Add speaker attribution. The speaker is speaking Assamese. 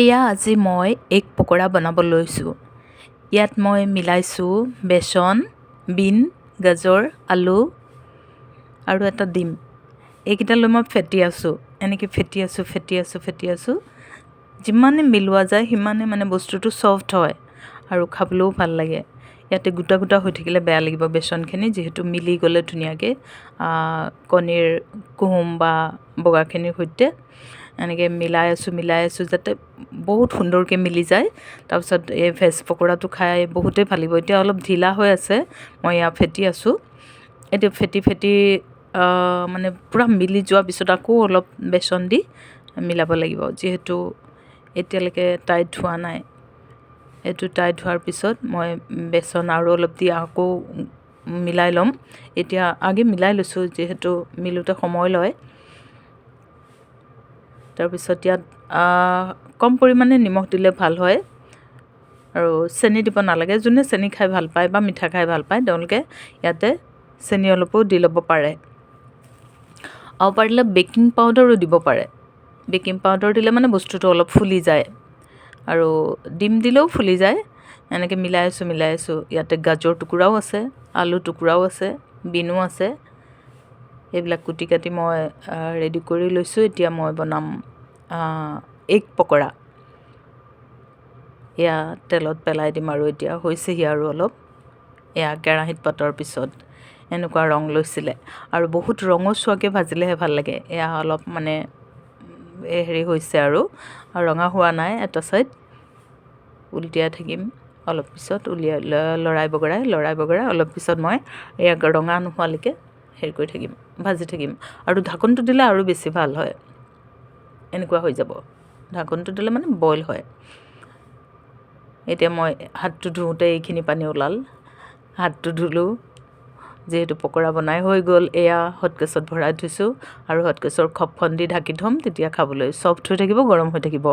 Speaker 1: এয়া আজি মই এগ পকৰা বনাব লৈছোঁ। ইয়াত মই মিলাইছোঁ বেচন, বিন, গাজৰ, আলু আৰু এটা ডিম। এইকেইটা লৈ মই ফেটি আছোঁ। এনেকৈ ফেটি আছোঁ। যিমানে মিলোৱা যায় সিমানে মানে বস্তুটো ছফ্ট হয় আৰু খাবলৈও ভাল লাগে। ইয়াতে গোটা গোটা হৈ থাকিলে বেয়া লাগিব বেচনখিনি, যিহেতু মিলি গ'লে ধুনীয়াকৈ কণীৰ কুহুম বা বগাখিনিৰ সৈতে এনেকৈ মিলাই আছোঁ যাতে বহুত সুন্দৰকৈ মিলি যায়। তাৰপিছত এই ভেজ পকোৰাটো খাই বহুতেই ভাল লাগিব। এতিয়া অলপ ঢিলা হৈ আছে, মই এয়া ফেটি আছোঁ। এতিয়া ফেটি মানে পূৰা মিলি যোৱাৰ পিছত আকৌ অলপ বেচন দি মিলাব লাগিব, যিহেতু এতিয়ালৈকে টাইট হোৱা নাই। এইটো টাইট হোৱাৰ পিছত মই বেচন আৰু অলপ দি আকৌ মিলাই ল'ম। এতিয়া আগে মিলাই লৈছোঁ, যিহেতু মিলোতে সময় লয়। তাৰপিছত ইয়াত কম পৰিমাণে নিমখ দিলে ভাল হয় আৰু চেনি দিব নালাগে। যোনে চেনি খাই ভাল পায় বা মিঠা খাই ভাল পায় তেওঁলোকে ইয়াতে চেনি অলপো দি ল'ব পাৰে। আৰু পাৰিলে বেকিং পাউডাৰো দিব পাৰে। বেকিং পাউডাৰ দিলে মানে বস্তুটো অলপ ফুলি যায় আৰু ডিম দিলেও ফুলি যায়। এনেকৈ মিলাই আছোঁ। ইয়াতে গাজৰ টুকুৰাও আছে, আলু টুকুৰাও আছে, বিনো আছে। এইবিলাক কুটি কাটি মই ৰেডি কৰি লৈছোঁ। এতিয়া মই বনাম এগ পকৰা। এয়া তেলত পেলাই দিম আৰু এতিয়া হৈছেহি আৰু অলপ। এয়া কেৰাহীত পতাৰ পিছত এনেকুৱা ৰং লৈছিলে আৰু বহুত ৰঙচুৱাকৈ ভাজিলেহে ভাল লাগে। এয়া অলপ মানে হেৰি হৈছে আৰু ৰঙা হোৱা নাই। এটা ছাইড উলটিয়াই থাকিম, অলপ পিছত লৰাই বগৰাই অলপ পিছত মই এয়া ৰঙা নোহোৱালৈকে হেৰি কৰি থাকিম, ভাজি থাকিম। আৰু ঢাকনটো দিলে আৰু বেছি ভাল হয়। এনেকুৱা হৈ যাব, ঢাকনটো দিলে মানে বইল হয়। এতিয়া মই হাতটো ধুওঁতে এইখিনি পানী ওলাল, হাতটো ধুলোঁ। যিহেতু পকৰা বনাই হৈ গ'ল, এয়া হটকেছত ভৰাই থৈছোঁ আৰু হটকেছৰ খপখন দি ঢাকি থ'ম। তেতিয়া খাবলৈ ছফ্ট হৈ থাকিব, গৰম হৈ থাকিব।